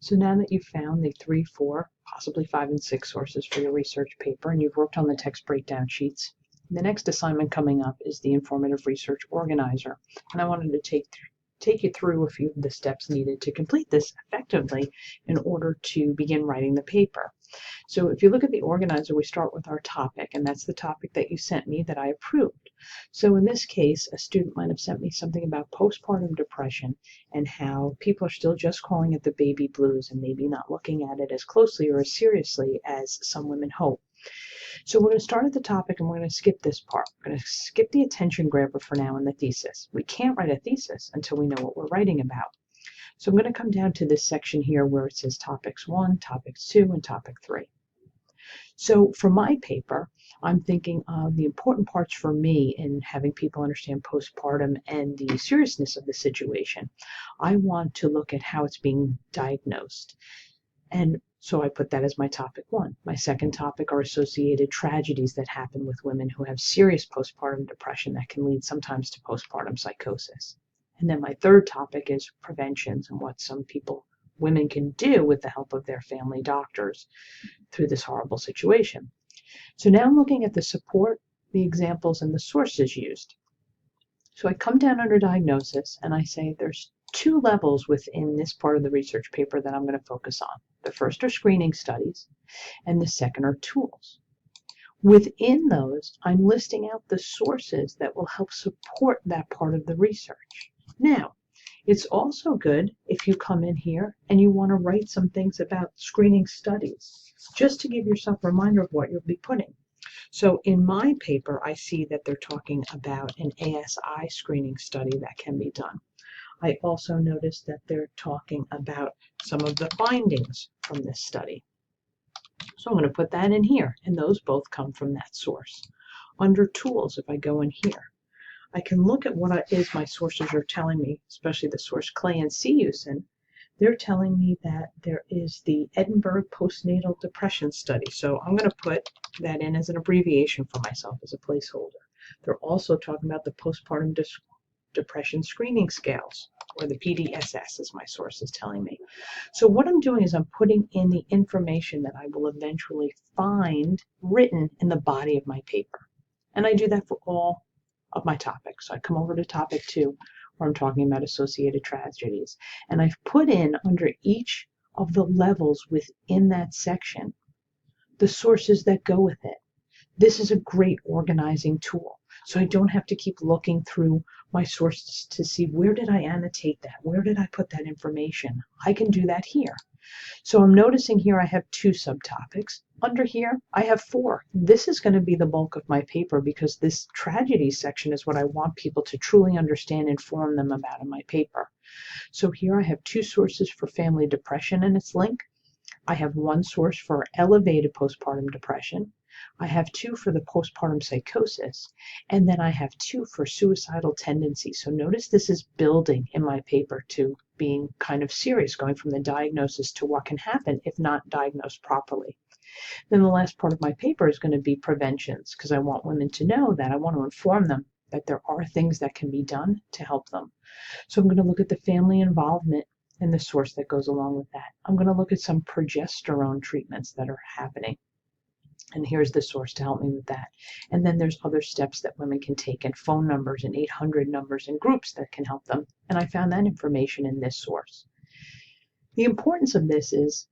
So now that you've found the 3, 4, possibly 5 and 6 sources for your research paper, and you've worked on the text breakdown sheets, the next assignment coming up is the informative research organizer. And I wanted to take you through a few of the steps needed to complete this effectively in order to begin writing the paper. So if you look at the organizer, we start with our topic, and that's the topic that you sent me that I approved. So in this case, a student might have sent me something about postpartum depression and how people are still just calling it the baby blues and maybe not looking at it as closely or as seriously as some women hope. So we're going to start at the topic and we're going to skip this part. We're going to skip the attention grabber for now in the thesis. We can't write a thesis until we know what we're writing about. So I'm going to come down to this section here where it says topics 1, topics 2, and topic 3. So for my paper, I'm thinking of the important parts for me in having people understand postpartum and the seriousness of the situation. I want to look at how it's being diagnosed. And so I put that as my topic 1. My second topic are associated tragedies that happen with women who have serious postpartum depression that can lead sometimes to postpartum psychosis. And then my third topic is preventions and what women can do with the help of their family doctors through this horrible situation. So now I'm looking at the support, the examples, and the sources used. So I come down under diagnosis and I say there's 2 levels within this part of the research paper that I'm going to focus on. The first are screening studies and the second are tools. Within those, I'm listing out the sources that will help support that part of the research. Now, it's also good if you come in here and you want to write some things about screening studies, just to give yourself a reminder of what you'll be putting. So in my paper, I see that they're talking about an ASI screening study that can be done. I also noticed that they're talking about some of the findings from this study. So I'm going to put that in here, and those both come from that source. Under tools, if I go in here, I can look at what my sources are telling me, especially the source Clay and Seusen. They're telling me that there is the Edinburgh Postnatal Depression Study. So I'm going to put that in as an abbreviation for myself as a placeholder. They're also talking about the postpartum depression screening scales, or the PDSS, as my source is telling me. So what I'm doing is I'm putting in the information that I will eventually find written in the body of my paper. And I do that for all of my topics. So I come over to topic 2, where I'm talking about associated tragedies. And I've put in under each of the levels within that section the sources that go with it. This is a great organizing tool. So I don't have to keep looking through my sources to see where did I annotate that? Where did I put that information? I can do that here. So I'm noticing here I have 2 subtopics. Under here, I have 4. This is going to be the bulk of my paper because this tragedy section is what I want people to truly understand and inform them about in my paper. So here I have 2 sources for family depression and its link. I have 1 source for elevated postpartum depression. I have 2 for the postpartum psychosis, and then I have 2 for suicidal tendencies. So notice this is building in my paper to being kind of serious, going from the diagnosis to what can happen if not diagnosed properly. Then the last part of my paper is going to be preventions, because I want women to know that. I want to inform them that there are things that can be done to help them. So I'm going to look at the family involvement and the source that goes along with that. I'm going to look at some progesterone treatments that are happening. And here's the source to help me with that. And then there's other steps that women can take and phone numbers and 800 numbers and groups that can help them. And I found that information in this source. The importance of this is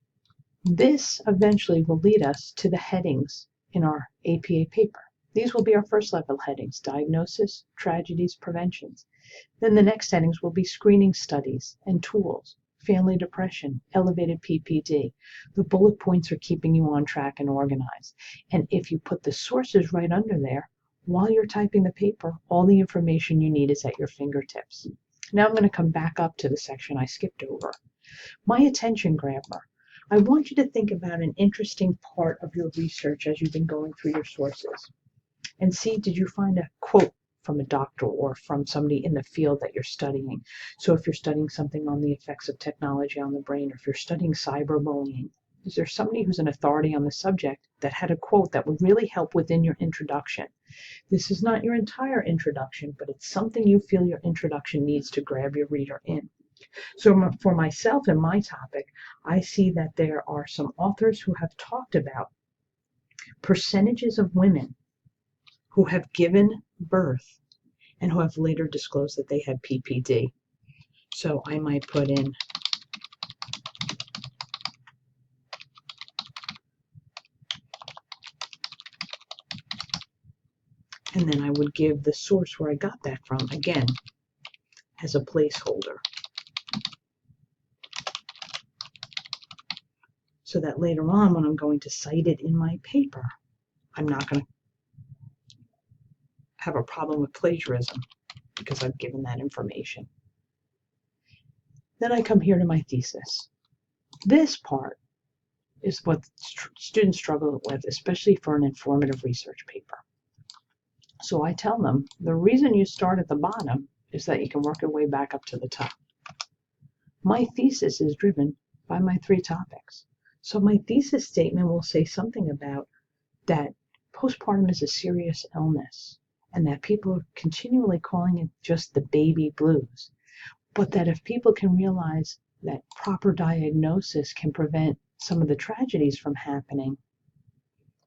this eventually will lead us to the headings in our APA paper. These will be our first level headings: diagnosis, tragedies, preventions. Then the next headings will be screening studies and tools, family depression, elevated PPD. The bullet points are keeping you on track and organized. And if you put the sources right under there, while you're typing the paper, all the information you need is at your fingertips. Now I'm going to come back up to the section I skipped over. My attention grabber. I want you to think about an interesting part of your research as you've been going through your sources. And see, did you find a quote from a doctor or from somebody in the field that you're studying? So if you're studying something on the effects of technology on the brain, or if you're studying cyberbullying, is there somebody who's an authority on the subject that had a quote that would really help within your introduction? This is not your entire introduction, but it's something you feel your introduction needs to grab your reader in. So for myself and my topic, I see that there are some authors who have talked about percentages of women who have given birth and who have later disclosed that they had PPD. So I might put in and then I would give the source where I got that from, again, as a placeholder. So that later on, when I'm going to cite it in my paper, I'm not going to have a problem with plagiarism because I've given that information. Then I come here to my thesis. This part is what students struggle with, especially for an informative research paper. So I tell them the reason you start at the bottom is that you can work your way back up to the top. My thesis is driven by my 3 topics. So my thesis statement will say something about that postpartum is a serious illness and that people are continually calling it just the baby blues. But that if people can realize that proper diagnosis can prevent some of the tragedies from happening,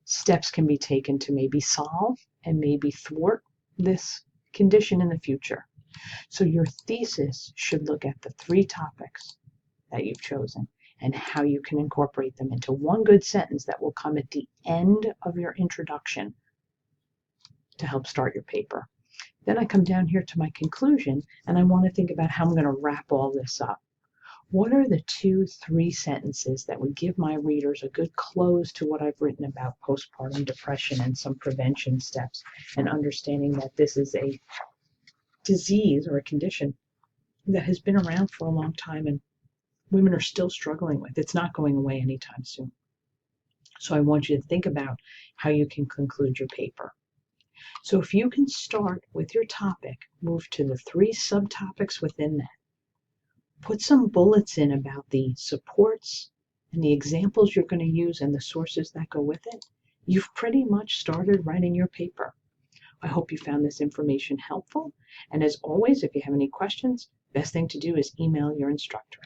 steps can be taken to maybe solve and maybe thwart this condition in the future. So your thesis should look at the 3 topics that you've chosen and how you can incorporate them into one good sentence that will come at the end of your introduction to help start your paper. Then I come down here to my conclusion and I want to think about how I'm going to wrap all this up. What are the 2-3 sentences that would give my readers a good close to what I've written about postpartum depression and some prevention steps, and understanding that this is a disease or a condition that has been around for a long time and women are still struggling with. It's not going away anytime soon. So I want you to think about how you can conclude your paper. So if you can start with your topic, move to the 3 subtopics within that, put some bullets in about the supports and the examples you're going to use and the sources that go with it, you've pretty much started writing your paper. I hope you found this information helpful. And as always, if you have any questions, best thing to do is email your instructor.